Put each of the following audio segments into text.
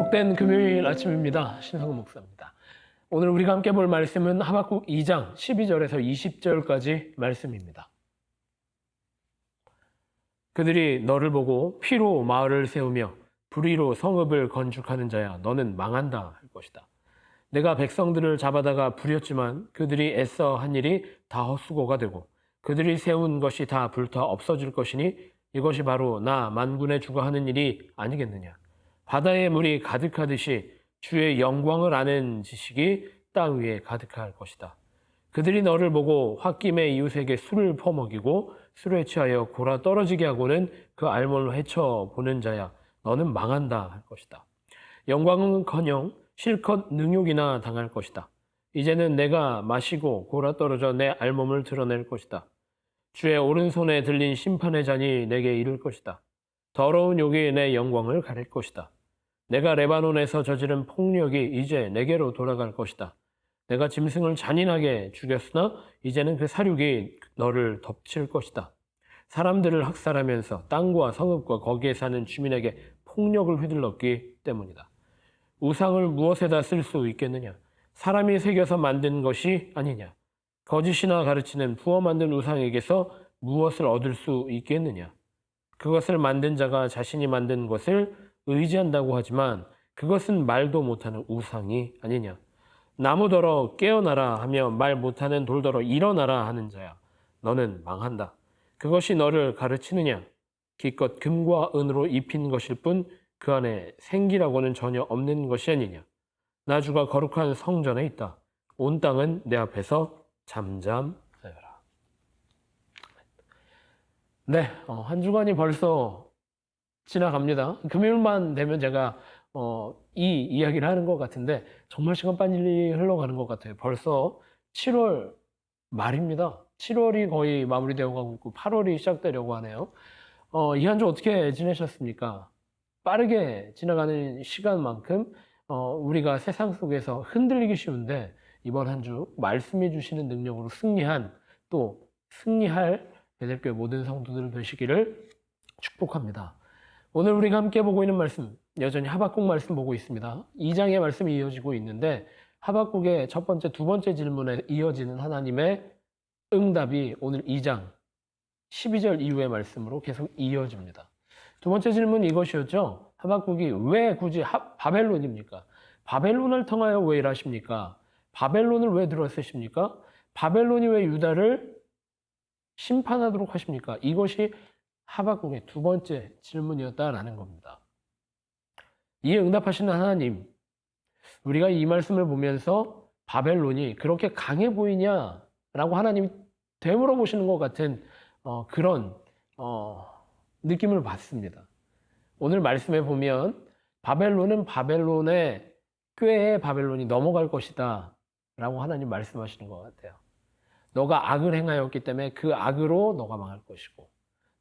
복된 금요일 아침입니다. 신성근 목사입니다. 오늘 우리가 함께 볼 말씀은 하박국 2장 12절에서 20절까지 말씀입니다. 그들이 너를 보고 피로 마을을 세우며 불의로 성읍을 건축하는 자야 너는 망한다 할 것이다. 내가 백성들을 잡아다가 부렸지만 그들이 애써 한 일이 다 헛수고가 되고 그들이 세운 것이 다 불타 없어질 것이니 이것이 바로 나 만군의 주가 하는 일이 아니겠느냐. 바다의 물이 가득하듯이 주의 영광을 아는 지식이 땅 위에 가득할 것이다. 그들이 너를 보고 홧김에 이웃에게 술을 퍼먹이고 술에 취하여 골아 떨어지게 하고는 그 알몸을 헤쳐보는 자야 너는 망한다 할 것이다. 영광은커녕 실컷 능욕이나 당할 것이다. 이제는 내가 마시고 골아 떨어져 내 알몸을 드러낼 것이다. 주의 오른손에 들린 심판의 잔이 내게 이를 것이다. 더러운 욕이 내 영광을 가릴 것이다. 내가 레바논에서 저지른 폭력이 이제 내게로 돌아갈 것이다. 내가 짐승을 잔인하게 죽였으나 이제는 그 사륙이 너를 덮칠 것이다. 사람들을 학살하면서 땅과 성읍과 거기에 사는 주민에게 폭력을 휘둘렀기 때문이다. 우상을 무엇에다 쓸 수 있겠느냐? 사람이 새겨서 만든 것이 아니냐? 거짓이나 가르치는 부어 만든 우상에게서 무엇을 얻을 수 있겠느냐? 그것을 만든 자가 자신이 만든 것을 의지한다고 하지만 그것은 말도 못하는 우상이 아니냐. 나무더러 깨어나라 하며 말 못하는 돌더러 일어나라 하는 자야. 너는 망한다. 그것이 너를 가르치느냐. 기껏 금과 은으로 입힌 것일 뿐 그 안에 생기라고는 전혀 없는 것이 아니냐. 나 주가 거룩한 성전에 있다. 온 땅은 내 앞에서 잠잠하여라. 네, 한 주간이 벌써 지나갑니다. 금요일만 되면 제가 이 이야기를 하는 것 같은데 정말 시간 빨리 흘러가는 것 같아요. 벌써 7월 말입니다. 7월이 거의 마무리되어 가고 있고 8월이 시작되려고 하네요. 이 한 주 어떻게 지내셨습니까? 빠르게 지나가는 시간만큼 우리가 세상 속에서 흔들리기 쉬운데 이번 한 주 말씀해 주시는 능력으로 승리한 또 승리할 베델교회 모든 성도들 되시기를 축복합니다. 오늘 우리가 함께 보고 있는 말씀, 여전히 하박국 말씀 보고 있습니다. 2장의 말씀이 이어지고 있는데 하박국의 첫 번째, 두 번째 질문에 이어지는 하나님의 응답이 오늘 2장 12절 이후의 말씀으로 계속 이어집니다. 두 번째 질문은 이것이었죠. 하박국이 왜 굳이 바벨론입니까? 바벨론을 통하여 왜 일하십니까? 바벨론을 왜 들어쓰십니까? 바벨론이 왜 유다를 심판하도록 하십니까? 이것이 하박국의 두 번째 질문이었다라는 겁니다. 이에 응답하시는 하나님, 우리가 이 말씀을 보면서 바벨론이 그렇게 강해 보이냐라고 하나님이 되물어보시는 것 같은 그런 느낌을 받습니다. 오늘 말씀에 보면 바벨론은 바벨론의 꾀에 바벨론이 넘어갈 것이다 라고 하나님 말씀하시는 것 같아요. 너가 악을 행하였기 때문에 그 악으로 너가 망할 것이고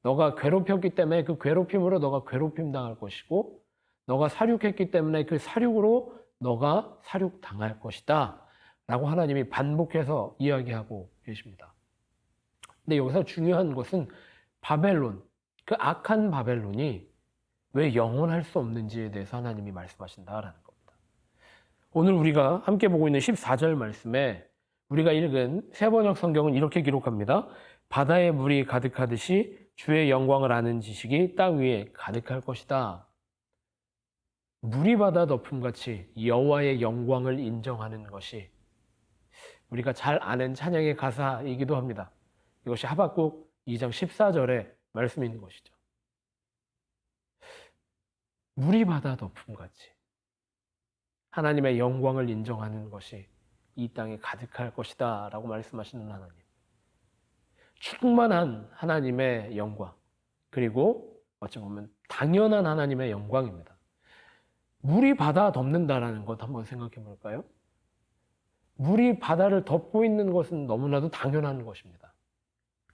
너가 괴롭혔기 때문에 그 괴롭힘으로 너가 괴롭힘 당할 것이고 너가 사륙했기 때문에 그 사륙으로 너가 사륙당할 것이다 라고 하나님이 반복해서 이야기하고 계십니다. 근데 여기서 중요한 것은 바벨론, 그 악한 바벨론이 왜 영원할 수 없는지에 대해서 하나님이 말씀하신다라는 겁니다. 오늘 우리가 함께 보고 있는 14절 말씀에 우리가 읽은 새번역 성경은 이렇게 기록합니다. 바다의 물이 가득하듯이 주의 영광을 아는 지식이 땅 위에 가득할 것이다. 물이 바다 덮음같이 여호와의 영광을 인정하는 것이 우리가 잘 아는 찬양의 가사이기도 합니다. 이것이 하박국 2장 14절의 말씀이 있는 것이죠. 물이 바다 덮음같이 하나님의 영광을 인정하는 것이 이 땅에 가득할 것이다 라고 말씀하시는 하나님. 충만한 하나님의 영광, 그리고 어찌 보면 당연한 하나님의 영광입니다. 물이 바다 덮는다라는 것 한번 생각해 볼까요? 물이 바다를 덮고 있는 것은 너무나도 당연한 것입니다.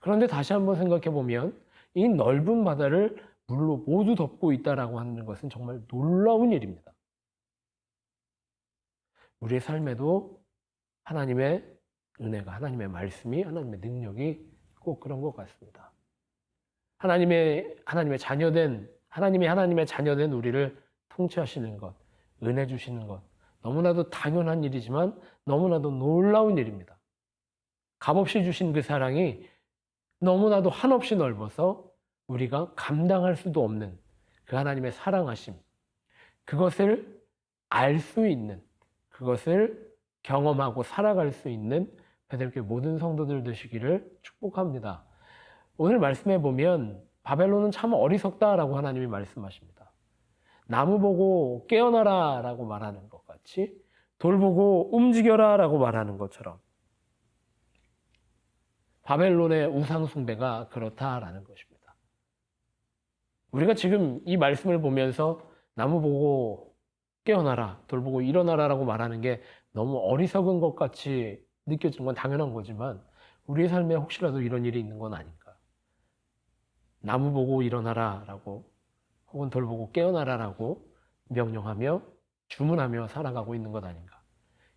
그런데 다시 한번 생각해 보면 이 넓은 바다를 물로 모두 덮고 있다라고 하는 것은 정말 놀라운 일입니다. 우리의 삶에도 하나님의 은혜가, 하나님의 말씀이, 하나님의 능력이 꼭 그런 것 같습니다. 하나님의 자녀된 우리를 통치하시는 것, 은혜 주시는 것. 너무나도 당연한 일이지만 너무나도 놀라운 일입니다. 값없이 주신 그 사랑이 너무나도 한없이 넓어서 우리가 감당할 수도 없는 그 하나님의 사랑하심. 그것을 알 수 있는, 그것을 경험하고 살아갈 수 있는 베들교회 모든 성도들 되시기를 축복합니다. 오늘 말씀해 보면 바벨론은 참 어리석다라고 하나님이 말씀하십니다. 나무 보고 깨어나라 라고 말하는 것 같이 돌 보고 움직여라 라고 말하는 것처럼 바벨론의 우상 숭배가 그렇다라는 것입니다. 우리가 지금 이 말씀을 보면서 나무 보고 깨어나라, 돌 보고 일어나라 라고 말하는 게 너무 어리석은 것 같이 느껴지는 건 당연한 거지만 우리의 삶에 혹시라도 이런 일이 있는 건 아닌가. 나무 보고 일어나라 라고 혹은 돌 보고 깨어나라 라고 명령하며 주문하며 살아가고 있는 것 아닌가.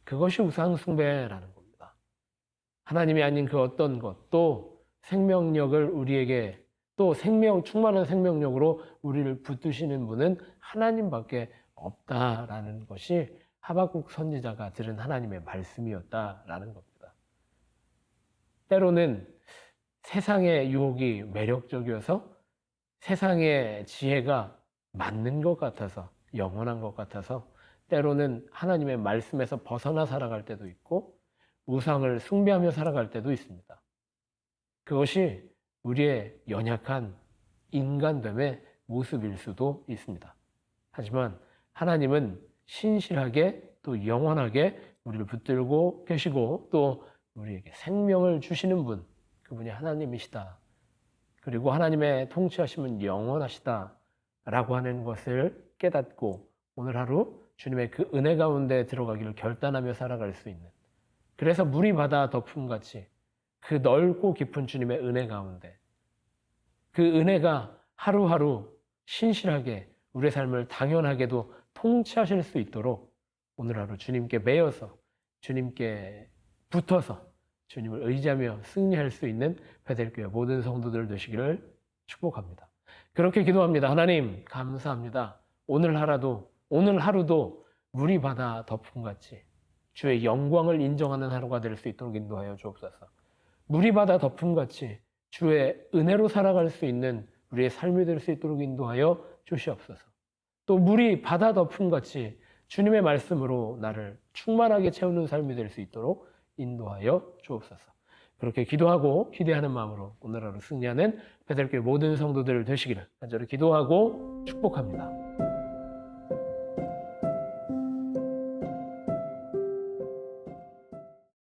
그것이 우상 숭배라는 겁니다. 하나님이 아닌 그 어떤 것, 또 생명력을 우리에게 또 충만한 생명력으로 우리를 붙드시는 분은 하나님밖에 없다라는 것이 하박국 선지자가 들은 하나님의 말씀이었다라는 겁니다. 때로는 세상의 유혹이 매력적이어서 세상의 지혜가 맞는 것 같아서 영원한 것 같아서 때로는 하나님의 말씀에서 벗어나 살아갈 때도 있고 우상을 숭배하며 살아갈 때도 있습니다. 그것이 우리의 연약한 인간됨의 모습일 수도 있습니다. 하지만 하나님은 신실하게 또 영원하게 우리를 붙들고 계시고 또 우리에게 생명을 주시는 분, 그분이 하나님이시다. 그리고 하나님의 통치하심은 영원하시다 라고 하는 것을 깨닫고 오늘 하루 주님의 그 은혜 가운데 들어가기를 결단하며 살아갈 수 있는, 그래서 물이 바다 덮음같이 그 넓고 깊은 주님의 은혜 가운데 그 은혜가 하루하루 신실하게 우리의 삶을 당연하게도 통치하실 수 있도록 오늘 하루 주님께 매여서 주님께 붙어서 주님을 의지하며 승리할 수 있는 베들교회 모든 성도들 되시기를 축복합니다. 그렇게 기도합니다. 하나님 감사합니다. 오늘 하루도 물이 바다 덮음같이 주의 영광을 인정하는 하루가 될 수 있도록 인도하여 주옵소서. 물이 바다 덮음같이 주의 은혜로 살아갈 수 있는 우리의 삶이 될 수 있도록 인도하여 주시옵소서. 또 물이 바다 덮음같이 주님의 말씀으로 나를 충만하게 채우는 삶이 될 수 있도록 인도하여 주옵소서. 그렇게 기도하고 기대하는 마음으로 오늘 하루 승리하는 베들교회 모든 성도들 되시기를 간절히 기도하고 축복합니다.